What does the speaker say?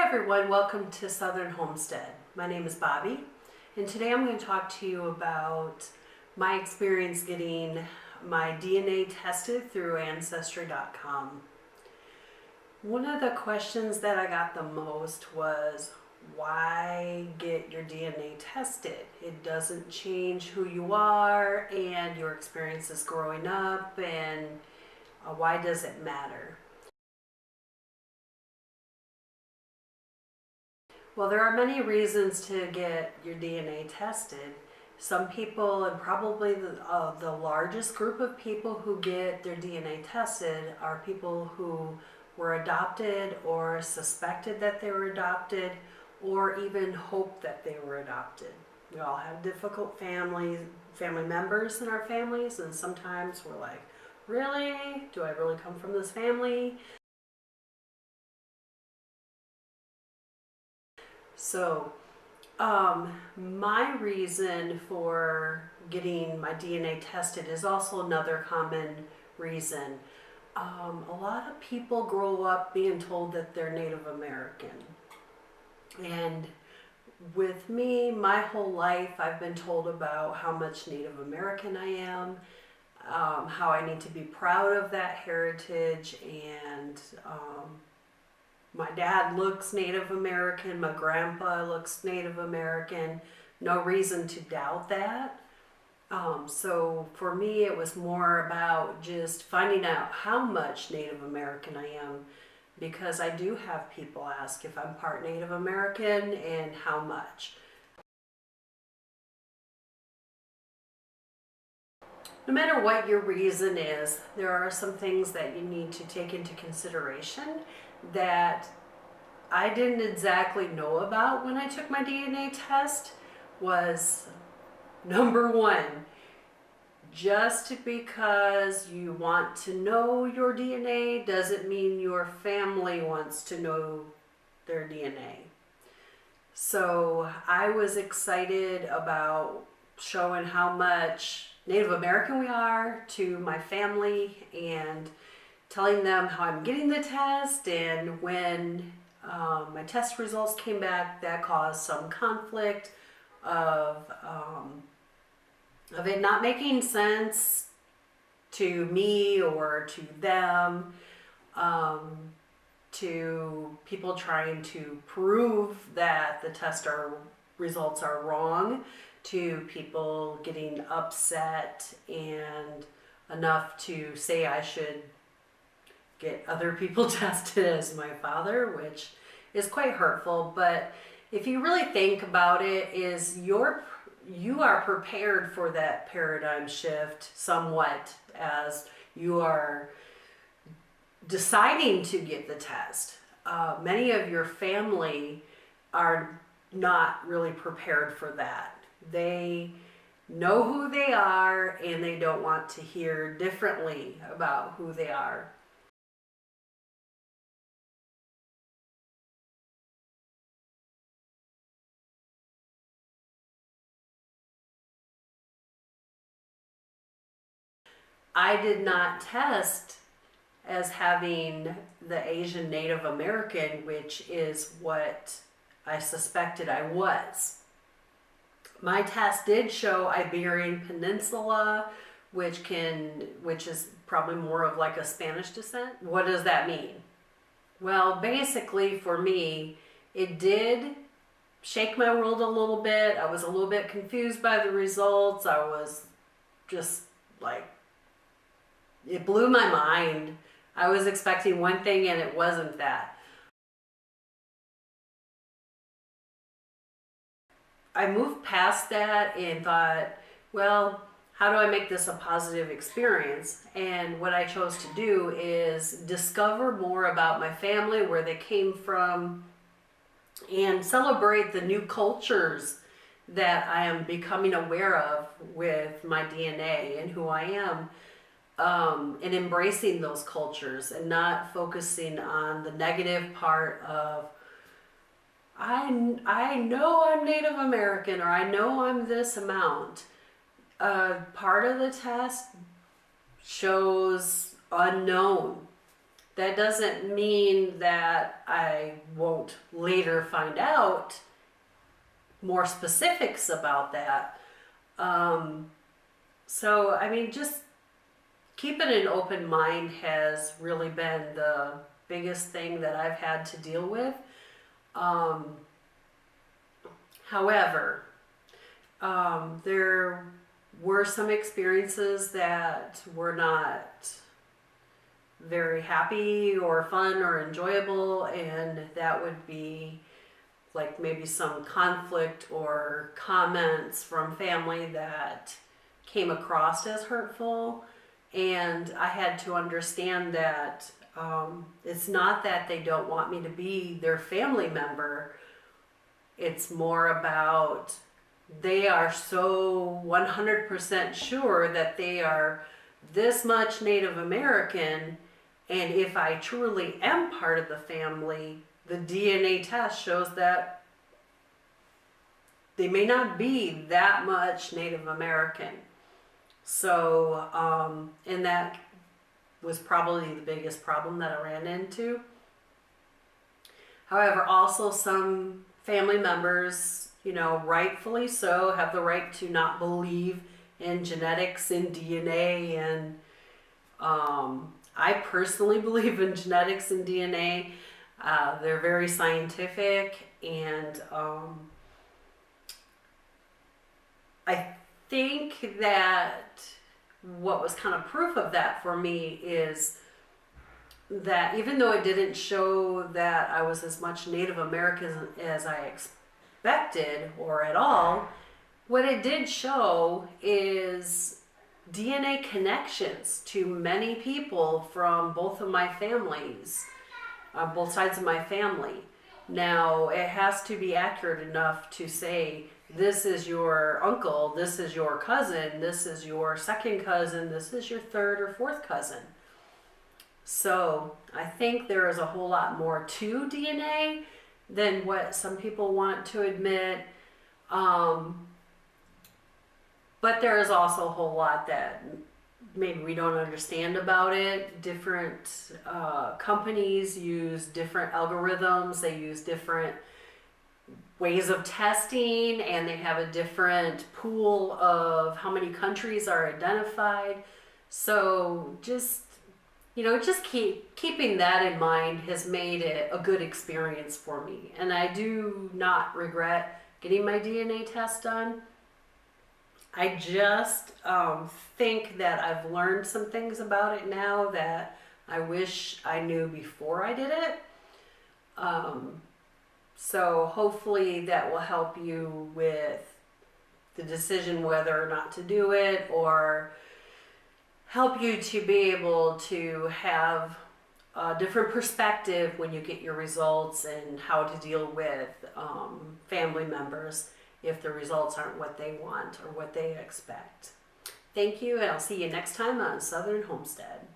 everyone, welcome to Southern Homestead. My name is Bobby, and today I'm going to talk to you about my experience getting my DNA tested through Ancestry.com. One of the questions that I got the most was, why get your DNA tested? It doesn't change who you are and your experiences growing up, and why does it matter? Well, there are many reasons to get your DNA tested. Some people, and probably the largest group of people who get their DNA tested, are people who were adopted or suspected that they were adopted or even hoped that they were adopted. We all have difficult family members in our families, and sometimes we're like, really? Do I really come from this family? So, my reason for getting my DNA tested is also another common reason. A lot of people grow up being told that they're Native American. And with me, my whole life, I've been told about how much Native American I am, how I need to be proud of that heritage, and my dad looks Native American, my grandpa looks Native American. No reason to doubt that. So for me, it was more about just finding out how much Native American I am, because I do have people ask if I'm part Native American and how much. No matter what your reason is, there are some things that you need to take into consideration that I didn't exactly know about when I took my DNA test. Was number one, just because you want to know your DNA doesn't mean your family wants to know their DNA. So I was excited about showing how much Native American we are to my family and telling them how I'm getting the test. And when my test results came back, that caused some conflict of it not making sense to me or to them, to people trying to prove that the results are wrong, to people getting upset and enough to say I should get other people tested as my father, which is quite hurtful. But if you really think about it, you are prepared for that paradigm shift somewhat as you are deciding to get the test. Many of your family are not really prepared for that. They know who they are and they don't want to hear differently about who they are. I did not test as having the Asian Native American, which is what I suspected I was. My test did show Iberian Peninsula, which is probably more of like a Spanish descent. What does that mean? Well, basically for me, it did shake my world a little bit. I was a little bit confused by the results. I was just like, it blew my mind. I was expecting one thing and it wasn't that. I moved past that and thought, well, how do I make this a positive experience? And what I chose to do is discover more about my family, where they came from, and celebrate the new cultures that I am becoming aware of with my DNA and who I am. And embracing those cultures and not focusing on the negative part of, I know I'm Native American, or I know I'm this amount. Part of the test shows unknown. that doesn't mean that I won't later find out more specifics about that. So, I mean, just keeping an open mind has really been the biggest thing that I've had to deal with. However, there were some experiences that were not very happy or fun or enjoyable, and that would be like maybe some conflict or comments from family that came across as hurtful. And I had to understand that it's not that they don't want me to be their family member. It's more about they are so 100% sure that they are this much Native American, and if I truly am part of the family, the DNA test shows that they may not be that much Native American. So, and that was probably the biggest problem that I ran into. However, also some family members, you know, rightfully so, have the right to not believe in genetics and DNA. And I personally believe in genetics and DNA. They're very scientific, and I think that what was kind of proof of that for me is that even though it didn't show that I was as much Native American as I expected or at all, what it did show is DNA connections to many people from both of my families, both sides of my family. Now, it has to be accurate enough to say, this is your uncle, this is your cousin, this is your second cousin, this is your third or fourth cousin. So I think there is a whole lot more to DNA than what some people want to admit. But there is also a whole lot that maybe we don't understand about it. Different companies use different algorithms, they use different ways of testing, and they have a different pool of how many countries are identified. So just, you know, just keeping that in mind has made it a good experience for me. And I do not regret getting my DNA test done. I just think that I've learned some things about it now that I wish I knew before I did it. So hopefully that will help you with the decision whether or not to do it, or help you to be able to have a different perspective when you get your results, and how to deal with family members if the results aren't what they want or what they expect. Thank you, and I'll see you next time on Southern Homestead.